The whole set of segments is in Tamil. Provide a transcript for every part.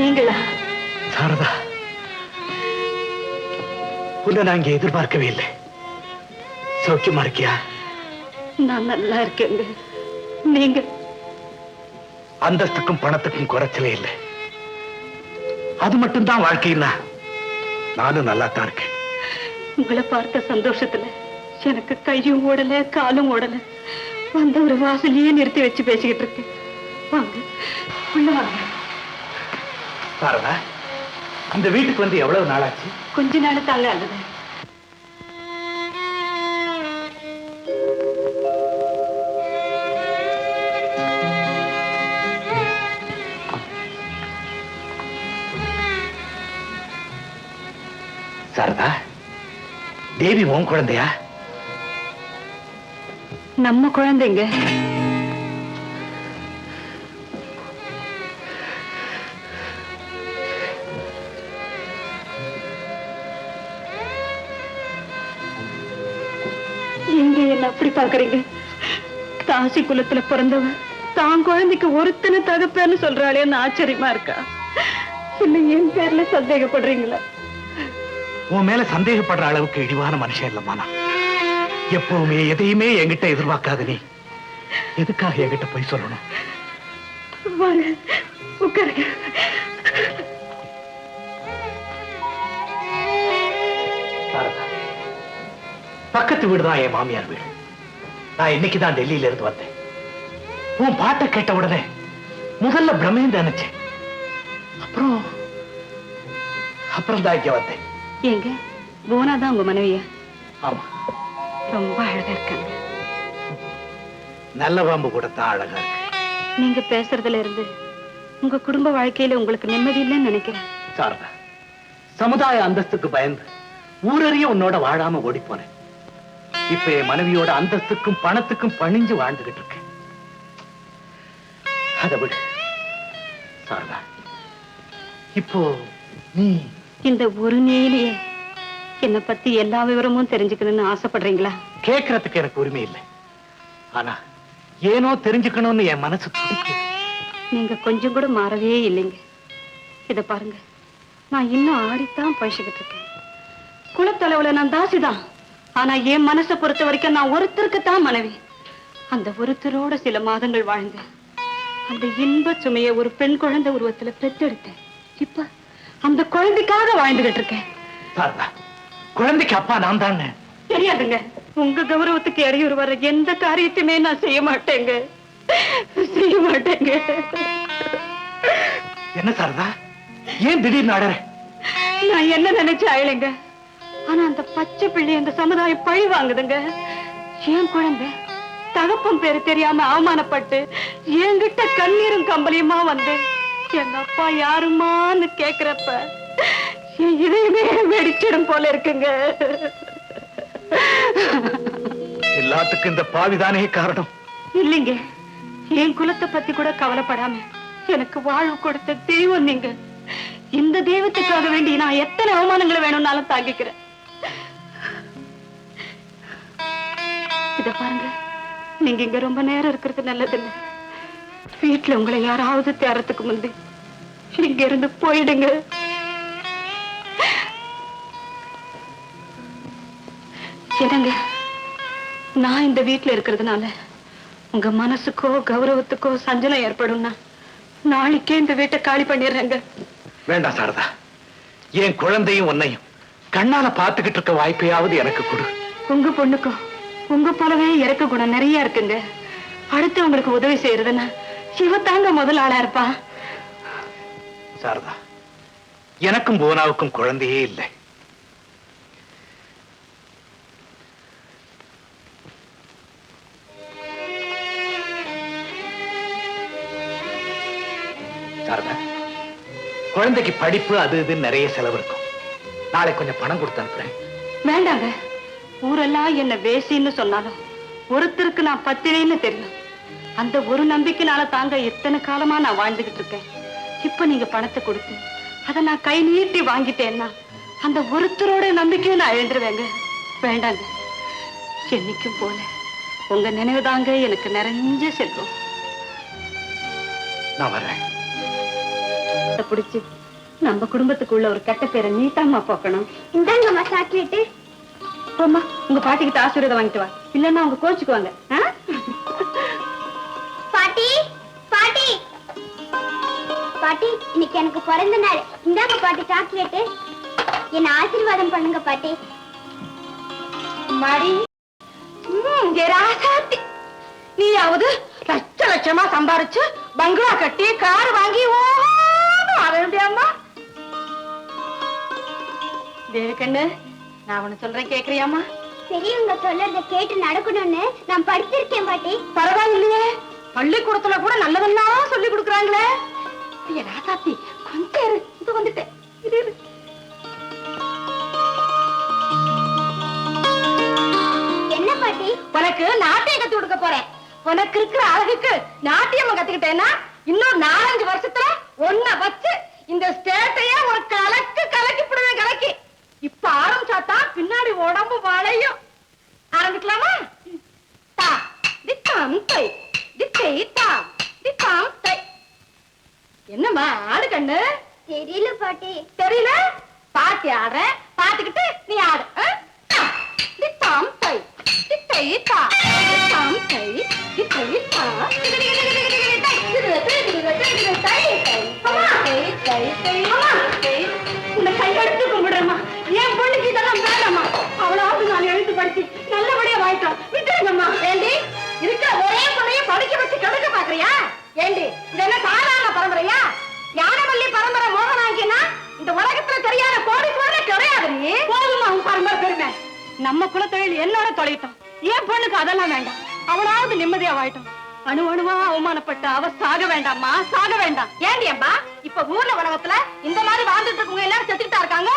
நீங்களா? சாரதா, உன்னை நான் இங்க எதிர்பார்க்கவே இல்லை. சௌக்கியமா இருக்கியா? நான் நல்லா இருக்கேங்க. நீங்க? அந்தஸ்துக்கும் பணத்துக்கும் குறைச்சலே இல்லை. அது மட்டும்தான் வாழ்க்கைன்னா நானும் நல்லா தான் இருக்கேன். உங்களை பார்த்த சந்தோஷத்துல எனக்கு கையும் ஓடல காலும் ஓடல. வந்த ஒரு வாசலையே நிறுத்தி வச்சு பேசிக்கிட்டு இருக்கேன். வாங்க உள்ள வாங்க. சாரதா, இந்த வீட்டுக்கு வந்து எவ்வளவு நாளாச்சு? கொஞ்ச நாள் தாங்க ஆகுது. சாரதா, தேவி உன் குழந்தையா? நம்ம குழந்தைங்க. எங்க என்ன அப்படி பாக்குறீங்க? தாசி குலத்துல பிறந்தவன் தான் குழந்தைக்கு ஒருத்தனை தகப்பேன்னு சொல்றாளேன்னு ஆச்சரியமா இருக்கா? இல்ல என் பேர்ல சந்தேகப்படுறீங்களா? உன் மேல சந்தேகப்படுற அளவுக்கு இழிவான மனுஷன் இல்லம்மா நான். எப்பவுமே எதையுமே என்கிட்ட எதிர்பார்க்காத நீ எதுக்காக என்கிட்ட போய் சொல்லணும்? வாங்க உட்காருங்க. பக்கத்து வீடுதான் என் மாமியார் வீடு. நான் இன்னைக்குதான் டெல்லியில இருந்து வந்தேன். உன் பாட்டை கேட்ட உடனே முதல்ல பிரம்மேந்து நினைச்சேன். அப்புறம் தான் இங்க வந்தேன். எங்க போனாதான் உங்க மனைவியா? ஆமா, ரொம்ப அழகா இருக்காங்க. நல்ல பாம்பு கூட தான் அழகா இருக்கு. நீங்க பேசுறதுல இருந்து உங்க குடும்ப வாழ்க்கையில உங்களுக்கு நிம்மதி இல்லைன்னு நினைக்கிறேன். சாரதா, சமுதாய அந்தஸ்துக்கு பயந்து ஊரறிய உன்னோட வாழாம ஓடி போனேன். இப்ப என் மனைவியோட அந்தஸ்துக்கும் பணத்துக்கும் பணிஞ்சு வாழ்ந்துகிட்டு இருக்கேன். அதை விடு சாரதா, இப்போ நீ இந்த ஒரு நேயிலேயே என்னை பத்தி எல்லா விவரமும் தெரிஞ்சுக்கணும்னு ஆசைப்படுறீங்களா? கேட்கறதுக்கு எனக்கு உரிமை இல்லை. ஆனா ஏனோ தெரிஞ்சுக்கணும்னு என் மனசு துடிக்குது. நீங்க கொஞ்சம் கூட மாறவே இல்லைங்க. இத பாருங்க, நான் இன்னும் ஆடித்தான் பழிச்சுக்கிட்டு இருக்கேன். குலத்தளவுல நான் தாசிதான். ஆனா என் மனசை பொறுத்த வரைக்கும் நான் ஒருத்தருக்குத்தான் மனைவி. அந்த ஒருத்தரோட சில மாதங்கள் வாழ்ந்தேன். அந்த இன்ப சுமைய ஒரு பெண் குழந்தை உருவத்துல பெற்றெடுத்தேன். இப்ப அந்த குழந்தைக்காக வாழ்ந்துகிட்டு இருக்கேன். குழந்தைக்கு அப்பா நான் தானே? தெரியாதுங்க. உங்க கௌரவத்துக்கு இடையூறு வர எந்த காரியத்தையுமே நான் செய்ய மாட்டேங்க. செய்ய மாட்டேங்க. என்ன சாரதா, ஏன் திடீர்னு ஆடுற? நான் என்ன நினைச்சு அயலைங்க. ஆனா அந்த பச்சை பிள்ளை அந்த சமுதாயம் பழி வாங்குதுங்க. ஏன் குழந்தை தகப்பன் பேரு தெரியாம அவமானப்பட்டு என்கிட்ட கண்ணீரும் கம்பளியுமா வந்து எங்க அப்பா யாருமான்னு கேக்குறப்ப இதையுமே வெடிச்சிடும் போல இருக்குங்க. எல்லாத்துக்கும் இந்த பாவிதானே காரணம். இல்லைங்க, என் குலத்தை பத்தி கூட கவலைப்படாம எனக்கு வாழ்வு கொடுத்த தெய்வம் நீங்க. இந்த தெய்வத்துக்காக வேண்டி நான் எத்தனை அவமானங்களை வேணும்னாலும் தாங்கிக்கிறேன். இத பாருங்க, நீங்க இங்க ரொம்ப நேரம் இருக்கிறது நல்லதில்லை. வீட்டுல உங்களை யாராவது தேறதுக்கு முந்தி இங்க இருந்து போயிடுங்க. என்னங்க, நான் இந்த வீட்டுல இருக்கிறதுனால உங்க மனசுக்கோ கௌரவத்துக்கோ சஞ்சலம் ஏற்படும்னா நாளைக்கே இந்த வீட்டை காலி பண்ணிடுறேங்க. வேண்டாம் சாரதா, என் குழந்தையும் உன்னையும் கண்ணால பாத்துக்கிட்டு இருக்க வாய்ப்பையாவது எனக்கு கொடு. உங்க பொண்ணுக்கும் உங்க போலவே இறக்க குணம் நிறைய இருக்குங்க. அடுத்து உங்களுக்கு உதவி செய்யறதுன்னா சிவத்தாங்க முதல் ஆளா இருப்பா. சாரதா, எனக்கும் போனாவுக்கும் குழந்தையே இல்லை. சாரதா, குழந்தைக்கு படிப்பு அது இது நிறைய செலவு இருக்கும். நாளை கொஞ்சம் பணம் கொடுத்து அனுப்புறேன். வேண்டாங்க, ஊரெல்லாம் என்ன வேசின்னு சொன்னாலும் ஒருத்தருக்கு நான் பத்திரின்னு தெரியும். அந்த ஒரு நம்பிக்கைனால தாங்க எத்தனை காலமா நான் வாழ்ந்துகிட்டு இருக்கேன். இப்ப நீங்க பணத்தை கொடுத்து அதை நான் கை நீட்டி வாங்கிட்டேன்னா அந்த ஒருத்தரோட நம்பிக்கையும் நான் எழுந்துருவேங்க. வேண்டாங்க, என்னைக்கும் போல உங்க நினைவுதாங்க எனக்கு நிறைஞ்ச செல்வம். நான் வர்றேன். புடிச்சு நம்ம குடும்பத்துக்குள்ள ஒரு கெட்ட பேரை நீட்டாமா போக்கணும். இந்தாங்கம்மா சாக்லேட்டு. போம்மா, உங்க பாட்டிக்கிட்ட ஆசீர்வாதம் வாங்கிட்டு வா, இல்லன்னா அவங்க கோச்சுக்குவாங்க. பாட்டி பாட்டி பாட்டி, இன்னைக்கு எனக்கு பிறந்த நாள். இந்தாங்க பாட்டி சாக்லேட்டு. என்ன ஆசீர்வாதம் பண்ணுங்க பாட்டி. மாடி ராசாத்தி, நீயாவது லட்ச லட்சமா சம்பாரிச்சு பங்களா கட்டி கார் வாங்கி அம்மா. தேவிக்கண்ணு, நான் ஒண்ணு சொல்றேன், கேக்குறியாமா? பெரியவங்க சொல்றத கேட்டு நடக்கணும்னு நான் படிச்சிருக்கேன் பாட்டி. பரவாயில்லையே, பள்ளிக்கூடத்துல கூட நல்லதெல்லாம் சொல்லி கொடுக்குறாங்களே. ராசாத்தி, கொஞ்சம் இரு, இது வந்துட்டேன். இது இரு. என்ன பாட்டி? உனக்கு நாட்டியம் கத்து கொடுக்க போறேன். உனக்கு இருக்கிற அழகுக்கு நாட்டியம் கத்துக்கிட்டேன்னா இன்னும் 4-5 வருஷத்துல ஒன்ன வச்சு இந்த ஸ்டேட்டையே ஒரு கலக்கி போடுவேன், கலக்கி. இப்ப ஆரம்பிச்சாதான் பின்னாடி உடம்பு வளையும். ஆரம்பிக்கலாமா? தா திட்டாம் தை, திட்டை தா திட்டாம் தை. என்னம்மா ஆடு கண்ணு? தெரியல பாட்டி. தெரியல? பாட்டி ஆடுறேன், பாத்துக்கிட்டு நீ ஆடு. திட்டாம் தை, திட்டை தா திட்டாம் தை, திட்டை தா. உன்னை கையெடுத்து கும்பிடுறேம்மா. என் பொண்ணுக்கு இதெல்லாம் வேண்டாமா? அவளாவது நான் எழுத்து படிச்சு நல்லபடியா வாய்ட்டோம். விட்டுருங்கம்மா. ஏண்டி இருக்கிற ஒரே பொண்ணைய படிக்க வச்சு கெடுக்க பாக்குறியா? ஏண்டி இது என்ன சாதாரண பரம்பரையா? ஞானவல்லி பரம்பரை மோகனாங்கினா இந்த உலகத்துல தெரியாத கோடீஸ்வரர் கிடையாது. நீ போதுமா உன் பரம்பரை பெருமை? நம்ம குலத்தொழில் என்னோட தொலைட்டோம். என் பொண்ணுக்கு அதெல்லாம் வேண்டாம். அவளாவது நிம்மதியா வாய்ட்டோம். அணு அணுவா அவமானப்பட்ட அவ சாக வேண்டாம்மா, சாக வேண்டாம். ஏண்டி அம்மா, இப்ப ஊர்ல உலகத்துல இந்த மாதிரி வாழ்ந்துட்டு இருக்கவங்க எல்லாரும் செத்துக்கிட்டா இருக்காங்க.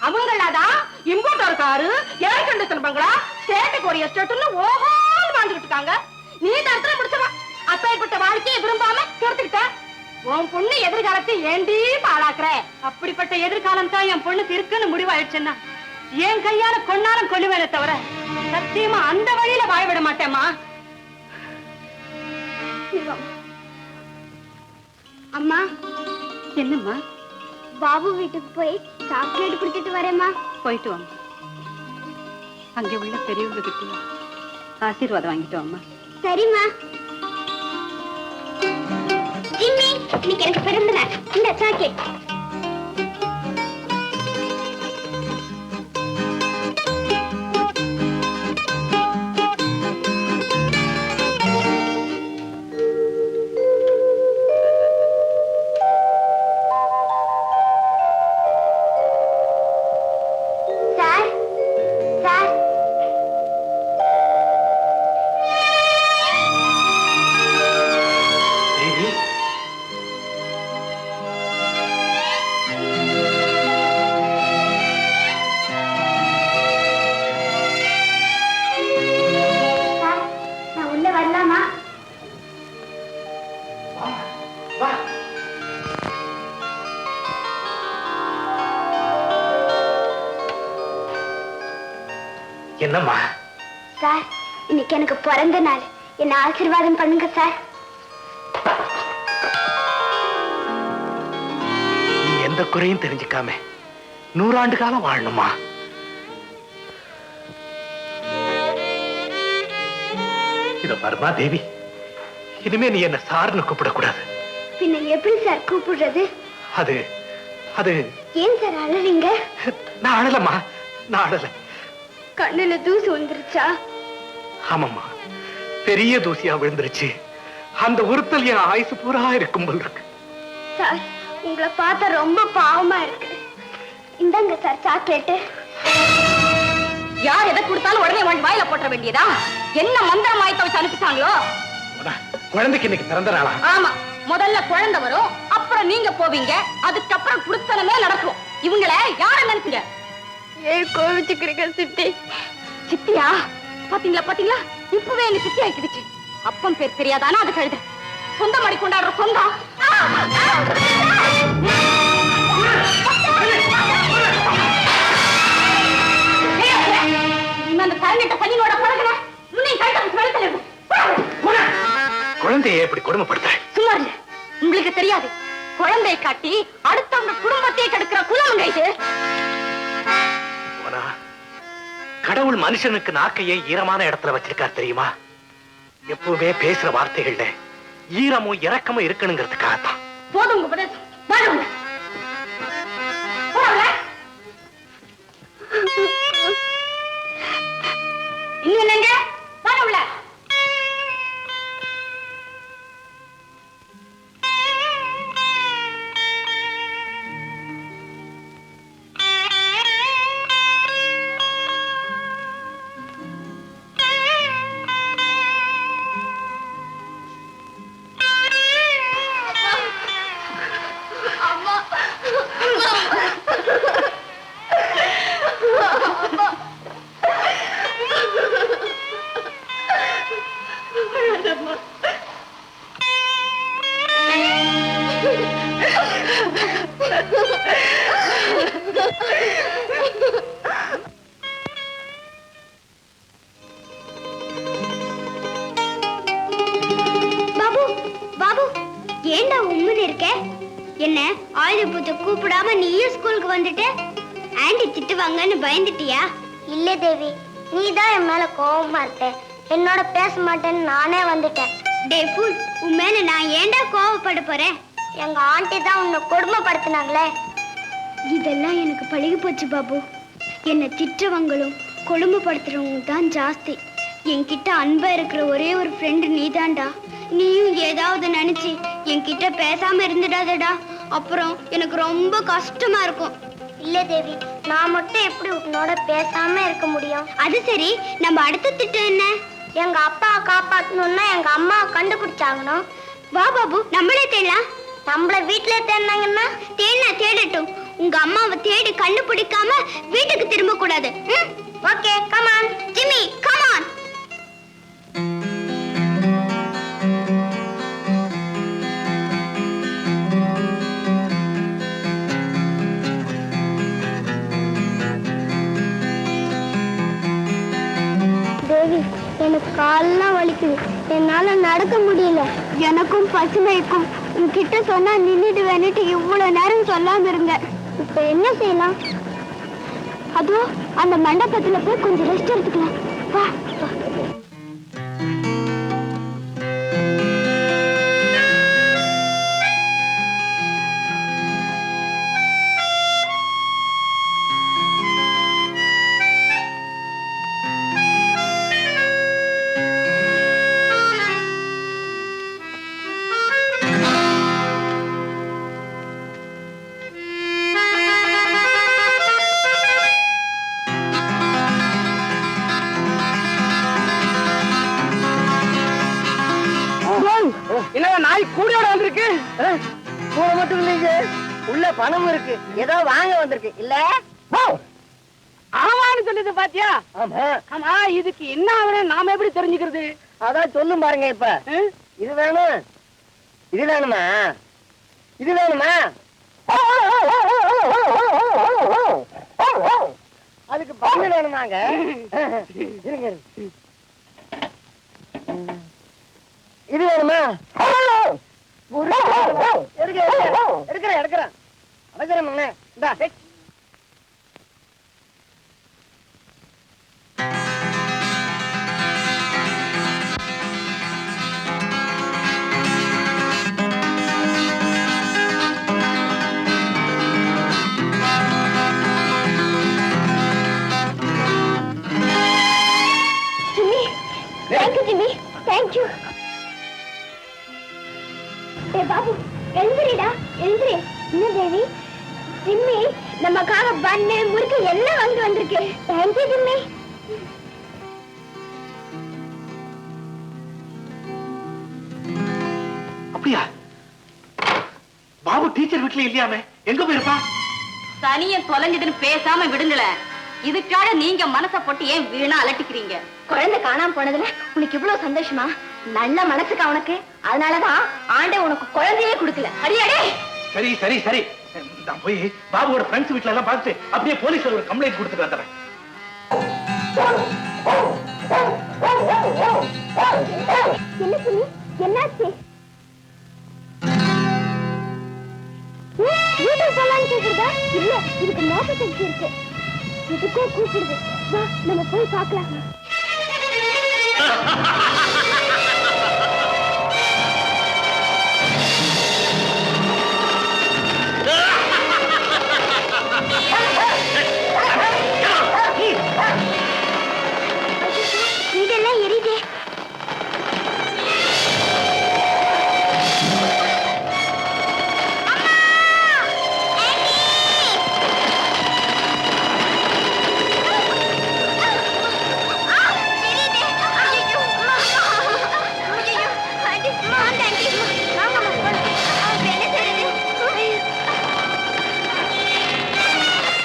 அவங்களாதான் இம்போர்ட்டர் காரு, ஏர் கண்டிஷன் பங்களா, ஸ்டேட்டுக்கு ஒரு எஸ்டேட்னு ஓஹோன்னு வாழ்ந்துகிட்டு இருக்காங்க. நீ தரத்துல முடிச்சவா. அப்பேற்பட்ட வாழ்க்கையை விரும்பாம கெடுத்துக்கிட்ட. உன் பொண்ணு எதிர்காலத்தை ஏண்டி பாழாக்குற? அப்படிப்பட்ட எதிர்காலம் தான் என் பொண்ணுக்கு இருக்குன்னு முடிவாயிடுச்சுன்னா என் கையால கொன்னாலும் கொல்லுவேனே தவிர சத்தியமா அந்த வழியில வாழ விட மாட்டேம்மா. அம்மா. என்னம்மா? பாபு வீட்டுக்கு போய் சாக்லேட் குடுத்துட்டு வரேம்மா. போயிட்டு வாங்க. அங்கே உள்ள பெரியவங்க கிட்ட ஆசீர்வாதம் வாங்கிட்டு வாம்மா. சரிம்மா. ஜிம்மி, இன்னைக்கு எனக்கு பிறந்த நாள். இந்த சாக்லேட். என்னம்மா? சார், இன்னைக்கு எனக்கு பிறந்த நாள். என்ன ஆசீர்வாதம் பண்ணுங்க சார். நீ எந்த குறையும் தெரிஞ்சுக்காம 100 ஆண்டு காலம் வாழணுமா? இத பரமா தேவி, இனிமே நீ என்ன சார்னு கூப்பிடக்கூடாது. பின்ன எப்படி சார் கூப்பிடுறது? அது அது ஏன் சார் அழறீங்க? நான் அழலம்மா, நான் அழல. கண்ணுல தூசு வந்துருச்சா? ஆமாம்மா, பெரிய தூசியா விழுந்துருச்சு. அந்த உறுத்தல் என் ஆயுசு பூரா இருக்கும் போல் இருக்கு. சார், உங்களை பார்த்தா ரொம்ப பாவமா இருக்கு. இந்தாங்க சார் சாக்லேட்டு. யார் எதை கொடுத்தாலும் உடனே வாங்கி வாயில போட்ட வேண்டியதா? என்ன மந்திரம் வாய்த்த வச்சு அனுப்பிச்சாங்களோ? குழந்தைக்கு இன்னைக்கு பிறந்த நாளா? ஆமா, முதல்ல குழந்தை வரும், அப்புறம் நீங்க போவீங்க, அதுக்கப்புறம் குடுத்தனமே நடக்கும். இவங்களை யார நினைச்சீங்க? ஏன் கோவிச்சுக்கிறீங்க சித்தி? சித்தியா? பாத்தீங்களா பாத்தீங்களா, இப்பவே என்ன சித்தி ஆக்கிடுச்சு. அப்பம் பேர் தெரியாதானா அது கழுத? சொந்தம் அடி கொண்டாடுற சொந்தம். அந்த கரண்ட பையனோட பழகுன முன்னே கழுத குழந்தையை எப்படி கொடுமைப்படுத்த? சும்மா இல்ல, உங்களுக்கு தெரியாது. குழந்தை காட்டி அடுத்தவங்க குடும்பத்தை கெடுக்கிற குலமங்க இது. கடவுள் மனுஷனுக்கு நாக்கையே ஈரமான இடத்துல வச்சிருக்கார் தெரியுமா? எப்பவுமே பேசுற வார்த்தைகள்ல ஈரமும் இரக்கமும் இருக்கணுங்கிறதுக்காகத்தான். போதும் உங்க உபதேசம். வாழுங்க. இன்னும் என்னங்க? வாழுங்க. ஏண்டா உம்முன்னு இருக்க? என்ன ஆயுத பூஜை கூப்பிடாம நீயும் ஸ்கூலுக்கு வந்துட்டு ஆண்டி திட்டுவாங்கன்னு பயந்துட்டியா? இல்ல தேவி, நீதான் என் மேல கோவமா இருக்க. என்னோட பேச மாட்டேன்னு நானே வந்துட்டேன். டே ஃபுல், உன் மேல நான் ஏண்டா கோவப்பட போறேன்? எங்க ஆண்டி தான் உன்னை கொடுமைப்படுத்தினாங்களே. இதெல்லாம் எனக்கு பழகி போச்சு பாபு. என்னை திட்டுறவங்களும் கொடுமைப்படுத்துறவங்க தான் ஜாஸ்தி. என்கிட்ட அன்பா இருக்கிற ஒரே ஒரு ஃப்ரெண்டு நீதான்டா. நீயும் ஏதாவது நினைச்சு என்கிட்ட பேசாம இருந்துடாதடா, அப்புறம் எனக்கு ரொம்ப கஷ்டமா இருக்கும். இல்ல தேவி, நான் மட்டும் எப்படி உன்னோட பேசாம இருக்க முடியும்? அது சரி, நம்ம அடுத்த திட்டம் என்ன? எங்க அப்பாவை காப்பாத்தணும்னா எங்க அம்மாவை கண்டுபிடிச்சாகணும். வா பாபு, நம்மளே தேடலாம். நம்மள வீட்டுல தேடினாங்கன்னா தேடட்டும். உங்க அம்மாவை தேடி கண்டுபிடிக்காம வீட்டுக்கு திரும்ப கூடாது. Okay, come on Jimmy, come on. Devi, எனக்கு காலெல்லாம் வலிக்குது. என்னால நடக்க முடியல. எனக்கும் பசுமைக்கும் உன்கிட்ட சொன்னா நின்னுட்டு வேணிட்டு இவ்வளவு நேரம் சொல்லாம இருங்க. இப்ப என்ன செய்யலாம்? அதுவும் அந்த மண்டபத்துல போய் கொஞ்சம் ரெஸ்ட் எடுத்துக்கலாம். வா. நாய் கூடையோட வந்திருக்கு. கூட மட்டும் இல்லைங்க, உள்ள பணம் இருக்கு. ஏதோ வாங்க வந்திருக்கு இல்ல? ஆமான்னு சொல்லுது பாத்தியா? ஆமா, இதுக்கு என்ன ஆகுறேன் நாம எப்படி தெரிஞ்சுக்கிறது? அதான் சொல்லும் பாருங்க. இப்ப இது வேணும், இது வேணுமா, இது வேணுமா? அதுக்கு பணம் வேணுமாங்க. இருங்க, இது வேணுமா? எடுக்கிறேன். Jimmy, thank you. Hey Babu, எழுந்திரிடா, எழுந்திரி. என்ன தேவி? ஜிம்மி நமக்காக பண்ணு முறுக்கு எல்லாம் வாங்கி வந்திருக்கு. Thank you Jimmy. அப்படியா? பாபு டீச்சர் வீட்டுல இல்லையாமே, எங்க போயிருப்பா? சனிய தொலைஞ்சதுன்னு பேசாம விடுங்கள. இதுக்காக நீங்க மனச போட்டு ஏன் வீணா அலட்டிக்கிறீங்க? குழந்தை காணாம போனதுல உனக்கு இவ்வளவு சந்தோஷமா? நல்ல மனசுக்கு அவனுக்கு, அதனாலதான் ஆண்டே உனக்கு குழந்தையே கொடுக்கல. அடியாடே. சரி சரி சரி, நான் போய் பாபுவோட ஃப்ரெண்ட்ஸ் வீட்டுல எல்லாம் பார்த்து அப்படியே போலீஸ்ல ஒரு கம்ப்ளைண்ட் கொடுத்துட்டு வந்துடுறேன். என்ன சொல்லி என்னாச்சு? பால் கேக்குறதா? இல்ல, இதுக்கு மோச சக்தி இருக்கு. இதுக்கோ கூப்பிடுது. வா, நம்ம போய் பார்க்கலாம். இதெல்லாம் எரியுதே.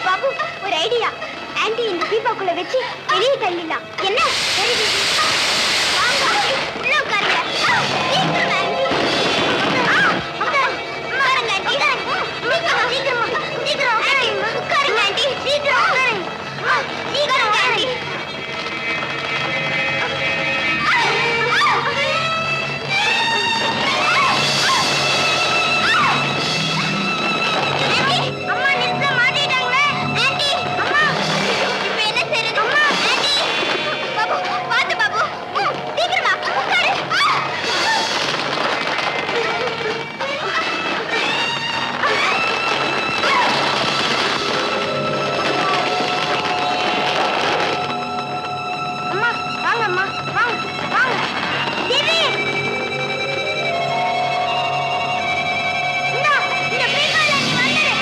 பாபு, ஒரு ஐடியா. ஆன்டி இந்த பீப்பாக்குள்ள வச்சு வெளியே தள்ளிடலாம். என்ன? வாங்க, உள்ள உட்காருங்க. சீக்கிரம் ஆன்டி. உட்காருங்க ஆன்டி. சீக்கிரம் சீக்கிரம் ஆன்டி. உட்காருங்க ஆன்டி. சீக்கிரம் சீக்கிரம் ஆன்டி. அம்மா நிறுத்த மாட்டேட்டாங்களே. ஆன்டி, அம்மா, இப்ப என்ன செய்யறது? அம்மா, ஆன்டி. பாபு, பாத்து பாபு. சீக்கிரமா உட்காரு. அம்மா, வாங்க அம்மா, வாங்க வாங்க. தேவி, இந்தா, இந்த பீப்பால நீ வந்துரு.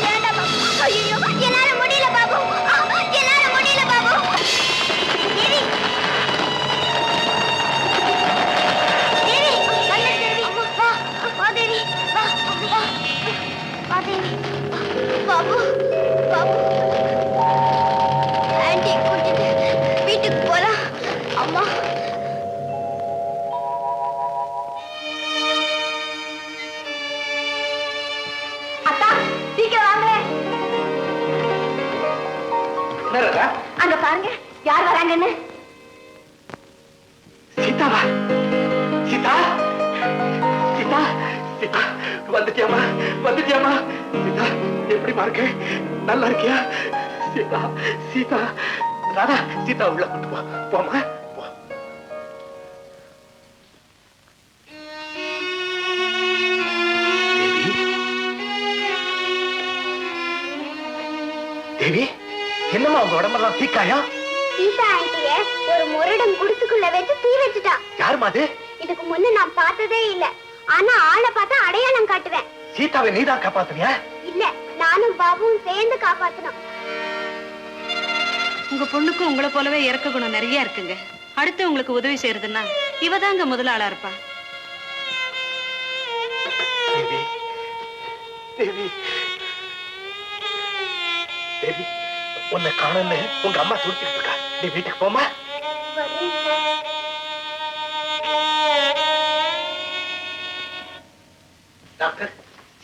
வேண்டாம் பாபு. ஐயோ, என்னால முடியல பாபு. என்னால முடியல பாபு. தேவி, தேவி, வந்து தேவி. வா, வா தேவி, வா, வா, வா தேவி. பாபு, பாபு, ஆன்ட்டி கூட்டிட்டு வீட்டுக்கு போலாம். அம்மா, அத்தா, சீக்கிரம் வாங்க. அங்க பாருங்க, யார் வராங்கன்னு. சீதாவா? சீதா, சீதா, சீதா, வந்துட்டியாமா? வந்துட்டியாமா? சீதா, எப்படிமா இருக்கு? நல்லா இருக்கியா? சீதா, சீதா, ராதா, சீதா உள்ள கொண்டு போ. போமா, போ. தேவி, தேவி, என்னம்மா உங்க உடம்பெல்லாம் தீக்காயா? சீதா ஆண்டிய ஒரு முரடன் குடிசுக்குள்ள வச்சு தீ வச்சுட்டா. யாருமா அது? இதுக்கு முன்ன நான் பார்த்ததே இல்ல. ஆனா ஆளை பார்த்தா அடையாளம் காட்டுவேன். சீதாவை நீதான் காப்பாத்துறியா? இல்ல, நானும் பாபுவும் சேர்ந்து காப்பாத்தணும். உங்க பொண்ணுக்கும் உங்களை போலவே இறக்க குணம் நிறைய இருக்குங்க. அடுத்து உங்களுக்கு உதவி செய்யறதுன்னா இவதாங்க முதல் ஆளா இருப்பா. தேவி, தேவி, தேவி, உன்னை காணன்னு உங்க அம்மா துடிச்சிட்டு இருக்கா. நீ வீட்டுக்கு போமா. டாக்டர்,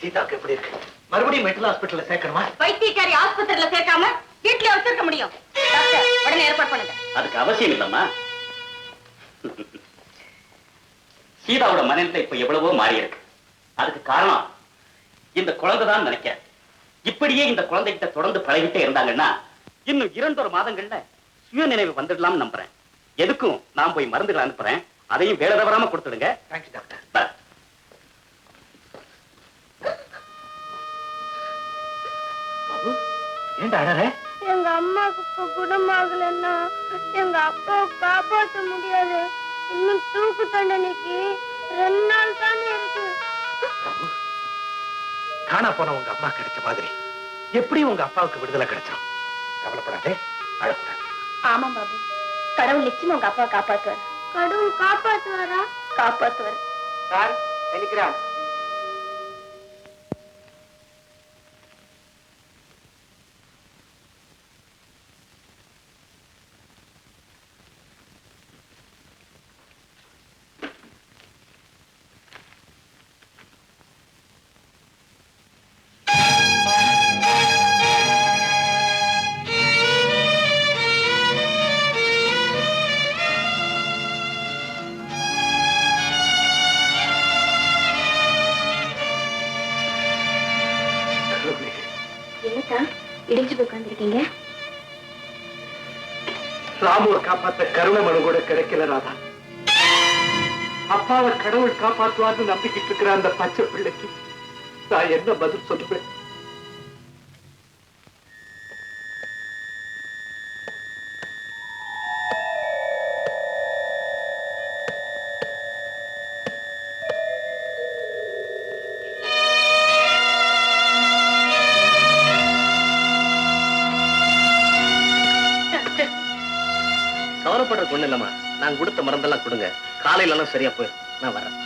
சீதாவுக்கு எப்படி இருக்கு? மறுபடியும் மென்டல் ஹாஸ்பிட்டல்ல சேர்க்கணுமா? வைத்தியக்காரி ஆஸ்பத்திரியில சேர்க்காம வீட்டுல வச்சிருக்க முடியும். டாக்டர், உடனே ஏற்பாடு பண்ணுங்க. அதுக்கு அவசியம் இல்லம்மா. சீதாவோட மனநிலை இப்ப எவ்வளவோ மாறி இருக்கு. அதுக்கு காரணம் இந்த குழந்தை தான் நினைக்கிறேன். இப்படியே இந்த குழந்தைகிட்ட தொடர்ந்து பழகிட்டே இருந்தாங்கன்னா இன்னும் 2 மாதங்கள்ல சுய நினைவு வந்துடலாம் நம்புறேன். எதுக்கும் நான் போய் மருந்துகள் அனுப்புறேன். அதையும் வேலை தவறாம கொடுத்துடுங்க. Thanks doctor. பை. பாபு, ஏன்டா அழற? எங்க அம்மாவுக்கு இப்ப குணமாகலன்னா எங்க அப்பாவை காப்பாற்ற முடியாது. இன்னும் தூக்கு தண்டனைக்கு 2 நாள் தானே இருக்கு. பாபு, காணா போன உங்க அம்மா கிடைச்ச மாதிரி எப்படி உங்க அப்பாவுக்கு விடுதலை கிடைச்சிடும். கவலைப்படாதே, அழக்கூடாது. ஆமா பாபு, கடவுள் நிச்சயம் உங்க அப்பாவை காப்பாத்துவார். கடவுள் காப்பாத்துவாரா? காப்பாத்துவார். Sir, Telegram. எழுச்சி போய் உட்காந்துருக்கீங்க? ராமுவை காப்பாத்த கருணை மனு கூட கிடைக்கல ராதா. அப்பாவை கடவுள் காப்பாற்றுவார்னு நம்பிக்கிட்டு இருக்கிற அந்த பச்சை பிள்ளைக்கு நான் என்ன பதில் சொல்லுவேன்? கவலைப்படுறதுக்கு ஒண்ணு இல்லம்மா. நான் கொடுத்த மருந்தெல்லாம் கொடுங்க. காலையில எல்லாம் சரியா போயிடும். நான் வரேன்.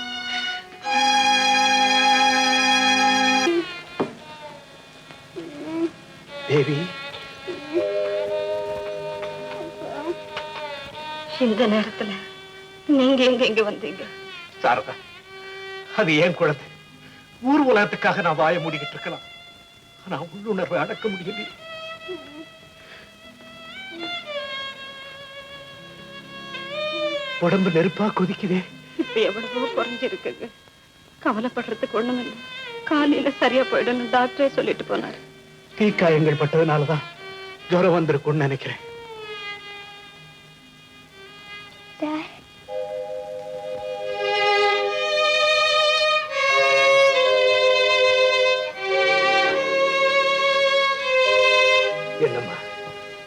தேவி, இந்த நேரத்துல நீங்க எங்க இங்க வந்தீங்க? சாரதா, அது ஏன் குழந்தை. ஊர் உலகத்துக்காக நான் வாய மூடிக்கிட்டு இருக்கலாம். ஆனா உள்ளுணர்வை அடக்க முடியலையே. உடம்பு நெருப்பா கொதிக்குதே. இப்ப எவ்வளவோ குறைஞ்சிருக்குங்க. கவலைப்படுறதுக்கு ஒண்ணும் இல்லை. காலையில சரியா போயிடணும் டாக்டரே சொல்லிட்டு போனாரு. தீக்காயங்கள் பட்டதுனாலதான் ஜுரம் வந்திருக்கும்னு நினைக்கிறேன். என்னம்மா?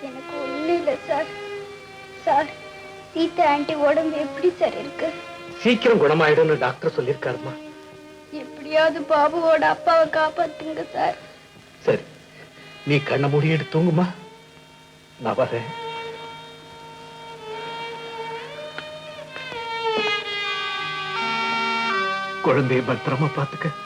எனக்கு ஒண்ணு இல்ல சார். சார், சீதா ஆண்டி உடம்பு எப்படி சார் இருக்கு? சீக்கிரம் குணமாயிடும்னு டாக்டர் சொல்லியிருக்காருமா. எப்படியாவது பாபுவோட அப்பாவை காப்பாத்துங்க சார். சரி, நீ கண்ணை மூடிட்டு தூங்குமா. நான் வரேன். குழந்தைய பத்திரமா பாத்துக்க.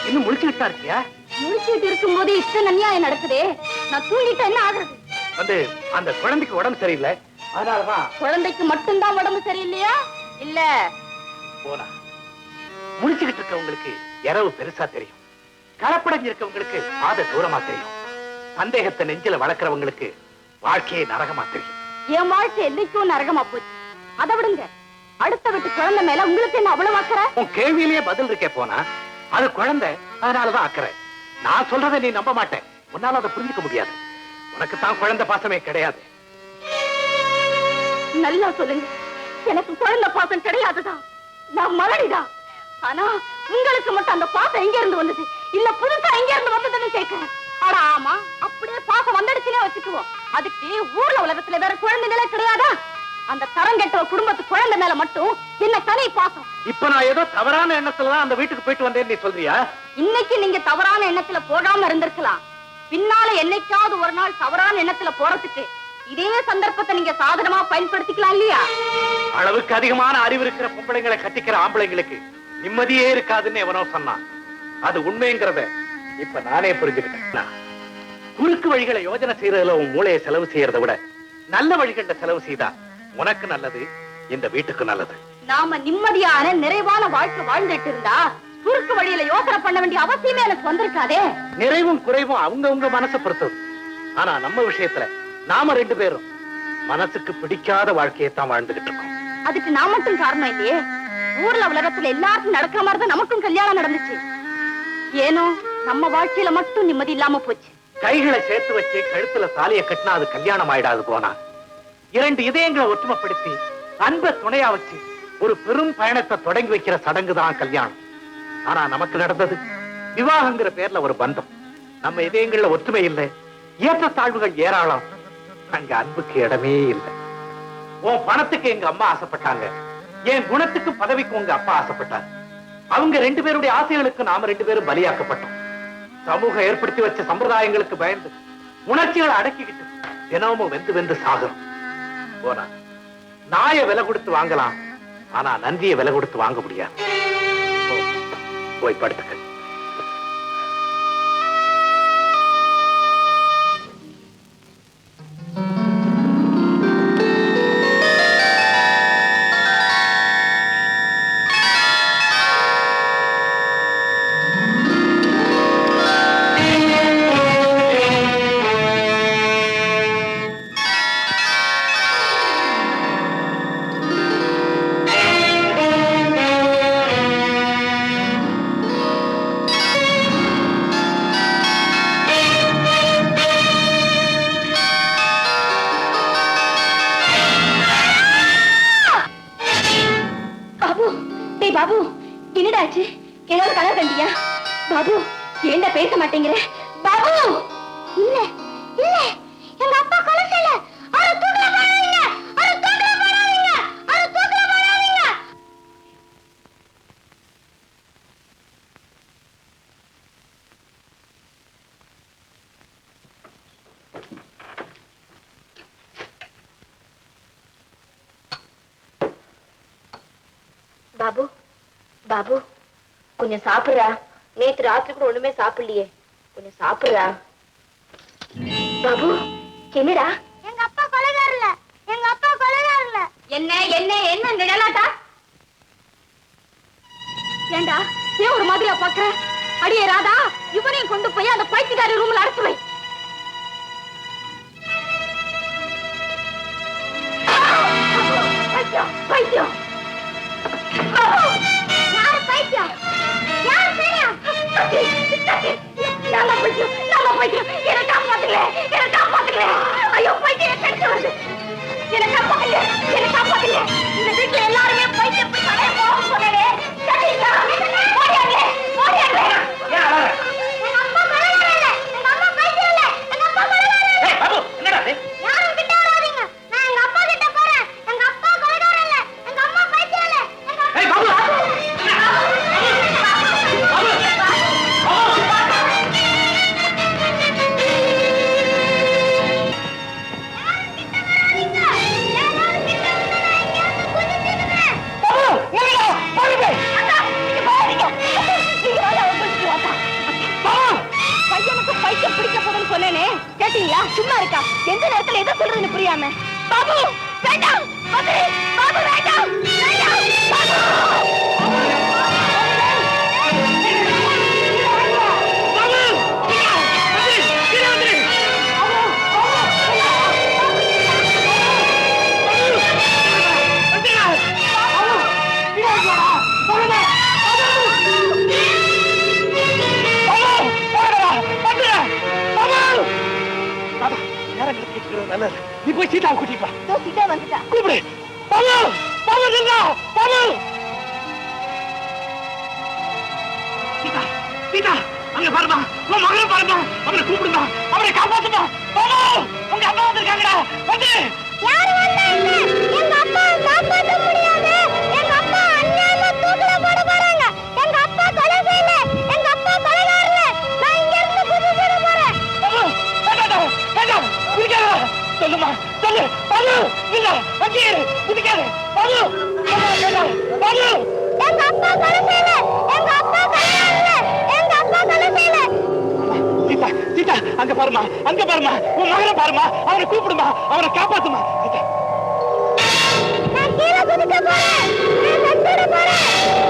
இன்னும் முடிச்சுக்கிட்டு தான் இருக்கியா? முடிச்சுட்டு இருக்கும் போது இத்தனை அநியாயம் நடக்குதே. நான் தூங்கிட்டா என்ன ஆகுறது? வந்து அந்த குழந்தைக்கு உடம்பு சரியில்லை, அதனாலதான். குழந்தைக்கு மட்டும்தான் உடம்பு சரியில்லையா? இல்ல போனா முடிச்சுக்கிட்டு இருக்கவங்களுக்கு இரவு பெருசா தெரியும். கலப்படைஞ்சு இருக்கவங்களுக்கு பாத தூரமா தெரியும். சந்தேகத்தை நெஞ்சில வளர்க்கிறவங்களுக்கு வாழ்க்கையே நரகமா தெரியும். என் வாழ்க்கை என்னைக்கும் நரகமா போச்சு. அதை விடுங்க. அடுத்த வீட்டு குழந்தை மேல உங்களுக்கு என்ன அவ்வளவு அக்கறை? உன் கேள்வியிலேயே பதில் இருக்கே. போனா அது குழந்தை, அதனாலதான் அக்கறை. நான் சொல்றதை நீ நம்ப மாட்டேன். உன்னால அதை புரிஞ்சுக்க முடியாது. உனக்கு தான் குழந்தை பாசமே கிடையாது. நல்லா சொல்லுங்க. எனக்கு குழந்தை பாசம் கிடையாதுதான். நான் மலடிதான். ஆனா உங்களுக்கு மட்டும் அந்த பாசம் எங்க இருந்து வந்தது? இல்ல புதுசா எங்க இருந்து வந்ததுன்னு கேட்கிறேன். ஆனா ஆமா, அப்படியே பாசம் வந்துடுச்சுனே வச்சுக்குவோம். அதுக்கு ஊர்ல உலகத்துல வேற குழந்தைகளே கிடையாதா? அந்த தரங்கெட்ட குடும்பத்து குழந்தை மேல மட்டும் என்ன தனி பாசம். இப்ப நான் ஏதோ தவறான எண்ணத்துலதான் அந்த வீட்டுக்கு போயிட்டு வந்தேன்னு நீ சொல்றியா? இன்னைக்கு நீங்க தவறான எண்ணத்துல போகாம இருந்திருக்கலாம். பின்னால என்னைக்காவது ஒரு நாள் தவறான எண்ணத்துல போறதுக்கு இதே சந்தர்ப்பத்தை நீங்க சாதனமா பயன்படுத்திக்கலாம் இல்லையா? அளவுக்கு அதிகமான அறிவு இருக்கிற பொம்பளைங்களை கட்டிக்கிற ஆம்பளைங்களுக்கு நிம்மதியே இருக்காதுன்னு எவனோ சொன்னான். அது உண்மைங்கிறத இப்ப நானே புரிஞ்சுக்கிட்டேன். குறுக்கு வழிகளை யோஜனை செய்யறதுல உன் மூளையை செலவு செய்யறதை விட நல்ல வழிகள்ல செலவு செய்தா உனக்கு நல்லது, இந்த வீட்டுக்கு நல்லது. நாம நிம்மதியான நிறைவான வாழ்க்கை வாழ்ந்துட்டு இருந்தா குறுக்கு வழியில யோசனை பண்ண வேண்டிய அவசியமே எனக்கு வந்திருக்காதே. நிறைவும் குறைவும் அவங்கவங்க மனசை பொறுத்தது. ஆனா நம்ம விஷயத்துல நாம ரெண்டு பேரும் மனசுக்கு பிடிக்காத வாழ்க்கையை தான் வாழ்ந்துகிட்டு இருக்கோம். அதுக்கு நான் மட்டும் காரணம் இல்லையே. ஊர்ல உலகத்துல எல்லாருக்கும் நடக்கிற மாதிரிதான் நமக்கும் கல்யாணம் நடந்துச்சு. ஏனோ நம்ம வாழ்க்கையில மட்டும் நிம்மதி இல்லாம போச்சு. கைகளை சேர்த்து வச்சு கழுத்துல சாலிய கட்டினா அது கல்யாணம் ஆயிடாது. போனா இரண்டு இதயங்களை ஒற்றுமைப்படுத்தி அன்பை துணையா வச்சு ஒரு பெரும் பயணத்தை தொடங்கி வைக்கிற சடங்கு தான் கல்யாணம். ஆனா நமக்கு நடந்தது விவாகங்கிற பேர்ல ஒரு பந்தம். நம்ம இதயங்கள்ல ஒற்றுமை இல்லை, ஏற்றத்தாழ்வுகள் ஏராளம். அங்க அன்புக்கு இடமே இல்லை. உன் பணத்துக்கு எங்க அம்மா ஆசைப்பட்டாங்க, என் குணத்துக்கு பதவிக்கு உங்க அப்பா ஆசைப்பட்டார். அவங்க ரெண்டு பேருடைய ஆசைகளுக்கு நாம ரெண்டு பேரும் பலியாக்கப்பட்டோம். சமூகம் ஏற்படுத்தி வச்ச சம்பிரதாயங்களுக்கு பயந்து உணர்ச்சிகளை அடக்கிக்கிட்டு தினமும் வெந்து வெந்து சாகுறோம். போனா நாயை விலை கொடுத்து வாங்கலாம், ஆனா நன்றியை விலை கொடுத்து வாங்க முடியாது. போய் படுத்துக்க. என்னடாச்சு? ஏதாவது கலர் கண்டியா? பாபு ஏண்டா பேச மாட்டேங்கிற? பாபு இல்ல இல்ல எங்க அப்பா கொலை செய்யல. அவரை தூக்குல போடாதீங்க, அவரை தூக்குல போடாதீங்க, அவரை தூக்குல போடாதீங்க. பாபு பாபு கொஞ்சம் சாப்பிடுறா. நேத்து ராத்திரி கூட ஒண்ணுமே சாப்பிடலையே, கொஞ்சம் சாப்பிடுறா. பாபு என்னடா? எங்க அப்பா கொலைகாரல, எங்க அப்பா கொலைகாரல. என்ன என்ன என்ன நிழலாட்டா? ஏண்டா ஏன் ஒரு மாதிரியா பாக்குற? அடியே ராதா, இவனையும் கொண்டு போய் அந்த பைத்தியக்காரி ரூம்ல அடைச்சு வை. பைத்தியம் பைத்தியம். யார் பைத்தியம்? யார் பைத்தியம்? நல்லா பைத்தியம், நல்லா பைத்தியம். என்னை காப்பாத்துங்களே, என்னை காப்பாத்துங்களே. ஐயோ பைத்தியம் கிடைச்சு வருது. என்னை காப்பாத்துங்க, என்னை காப்பாத்துங்க. இந்த வீட்டுல எல்லாருமே பைத்தியம் போய் கடையை போக சொன்னே. சரிங்களா? ஓடியாங்க ஓடியாங்க. எங்க அப்பா கொலைகாரல, எங்க அம்மா பைத்தியம் இல்ல, எங்க அப்பா கொலைகாரல. பாபு என்னடா இது? யாரும் கிட்ட வராதீங்க. நான் எங்க அப்பா கிட்ட போறேன். எங்க அப்பா கொலைகாரல, எங்க அம்மா பைத்தியம் இல்ல, எங்க அப்பா ஏய் பாபு பையனுக்கு பைத்தியம் பிடிக்க போதுன்னு சொன்னேனே, கேட்டீங்களா? சும்மா இருக்கா? எந்த நேரத்துல எதை சொல்றதுன்னு புரியாம. பாபு வேண்டாம், மதுரை, பாபு வேண்டாம், வேண்டாம், பாபு. நல்லது. நீ போய் சீதாவை கூட்டிட்டு வா. இதோ சீதா வந்துட்டா. கூப்பிடு. பாபு பாபு நில்லா. பாபு சீதா சீதா அங்க பாருமா, உன் மகனை பாருமா. அவனை கூப்பிடுமா, அவனை காப்பாத்துமா. பாபு உங்க அம்மா வந்திருக்காங்கடா, வந்து. யார் வந்தா என்ன? எங்க அப்பாவை காப்பாத்த முடியாது. எங்க அப்பா அநியாயமா தூக்குல போட போறாங்க. எங்க அப்பா கொலை செய்யல, எங்க அப்பா கொலைகாரல. நான் இங்க இருந்து குதிச்சிட போறேன். பாபு வேண்டாம் வேண்டாம், குதிக்காத. சொல்லுமா சொல்லு. பாபு இல்ல அங்கே குதிக்காத. பாபு வேண்டாம். பாபு எங்க அப்பா கொலை செய்யல, எங்க அப்பா கொலைகாரல, எங்க அப்பா கொலை செய்யல. சீதா சீதா அங்க பாருமா, அங்க பாருமா. உன் மகனை பாருமா, அவனை கூப்பிடுமா, அவனை காப்பாத்துமா. சீதா நான் கீழே குதிக்க போறேன். நான் செத்துட போறேன்.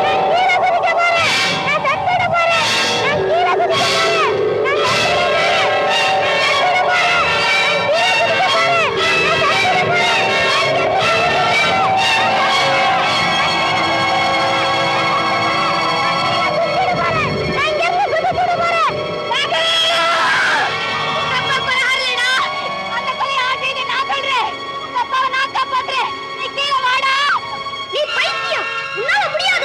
நான் கீழே குதிக்க போறேன். நான் செத்துட போறேன். நான் கீழே குதிக்க போறேன். நான் செத்துட போறேன். நான் செத்துட போறேன். நான் கீழே குதிக்க போறேன். நான் செத்துட போறேன். நான் இங்க இருந்து குதிச்சிட போறேன். உங்க அப்பா கொலை ஆகலடா. அந்த கொலை ஆகிட்டு நான் சொல்றேன். உங்க அப்பாவை நான் காப்பாத்துறேன். நீ கீழே வாடா. நீ பைத்தியம். உன்னால முடியாது.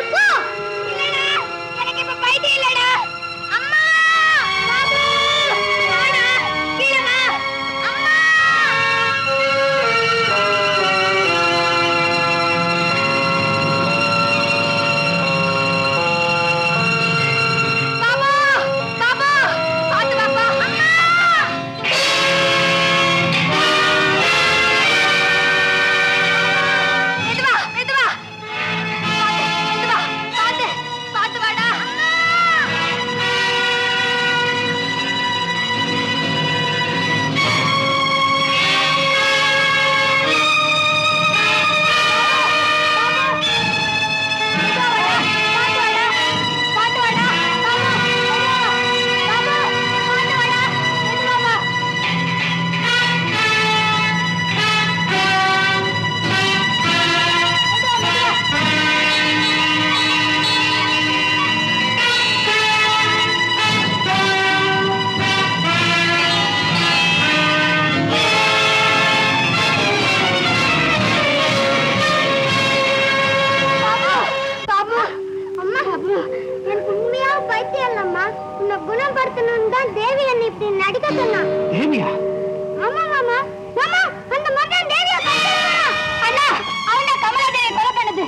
எனக்கு உண்மையா பைத்தியம் இல்லம்மா. உன்னை குணப்படுத்தணும்னு தான் தேவி என்னை இப்படி நடிக்க சொன்னான். தேவியா? ஆமா மாமா. மாமா, அந்த மகன் தேவியை பைத்தியம். அண்ணா, அவன கமலாதேவி கொலை பண்ணது.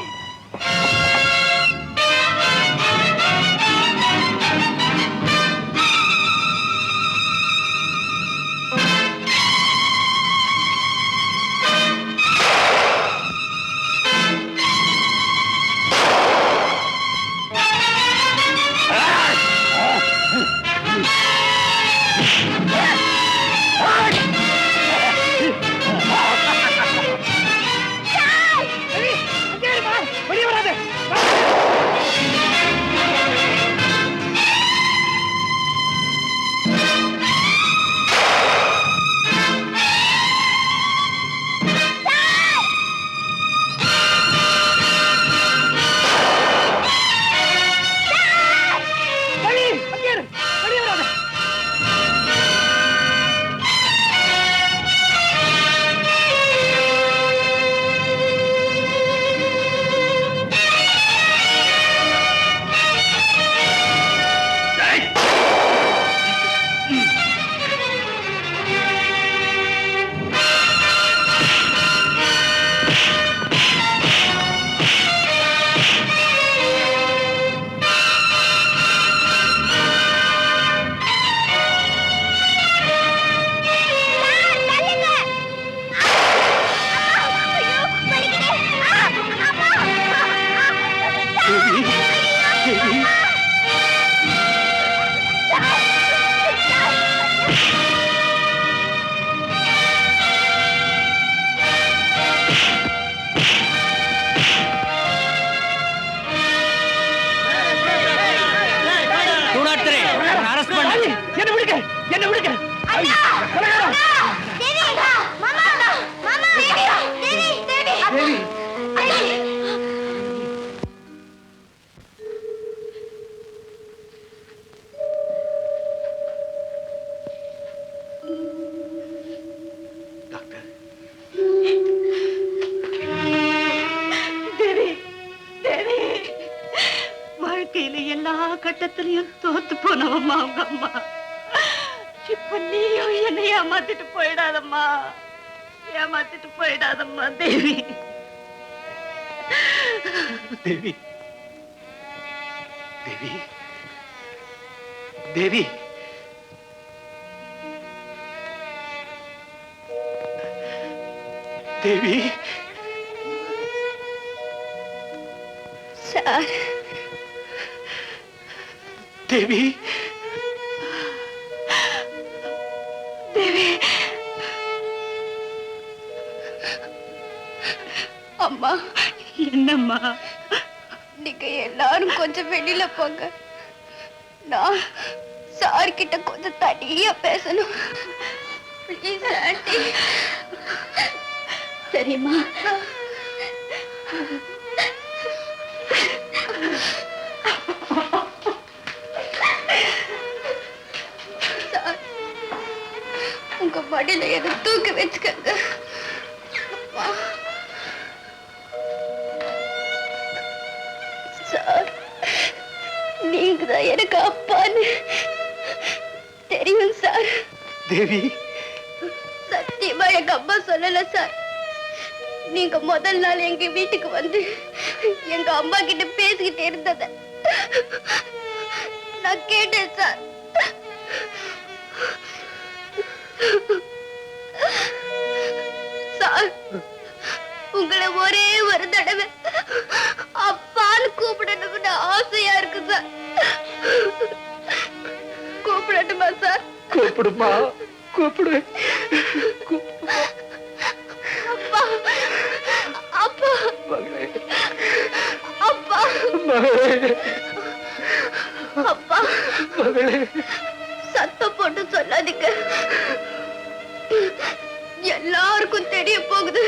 என்ன விடுங்க. டாக்டர், தேவி, தேவி, வாழ்க்கையில எல்லா கட்டத்திலையும் தோத்து போனவம்மா அவங்க அம்மா. இப்ப நீயும் என்னை ஏமாத்திட்டு போயிடாதம்மா, ஏமாத்திட்டு போயிடாதம்மா தேவி. தேவி, தேவி, தேவி, தேவி. சார், தேவி, தேவி. அம்மா, என்னம்மா? நீங்க எல்லாரும் கொஞ்சம் வெளியில போங்க. நான் சார் கிட்ட கொஞ்சம் தனியா பேசணும். Please aunty. சரிம்மா. சார், உங்க மடியில எதை தூக்கி வச்சுக்கங்க. அம்மா. சார், நீங்க தான் எனக்கு அப்பான்னு தெரியும் சார். தேவி, சத்தியமா எங்க அம்மா சொல்லல சார். நீங்க முதல் நாள் எங்க வீட்டுக்கு வந்து எங்க அம்மா கிட்ட பேசிக்கிட்டு இருந்தத நான் கேட்டேன் சார். சார், உங்களை ஒரே ஒரு தடவை அப்பான்னு கூப்பிடணும்னு ஆசையா இருக்கு சார். கூப்பிடட்டுமா சார்? கூப்பிடுமா, கூப்பிடு. அப்பா, அப்பா, மகளே, அப்பா, மகளே, அப்பா. மகளே. சத்தம் போட்டு சொல்லாதீங்க, எல்லாருக்கும் தெரிய போகுது.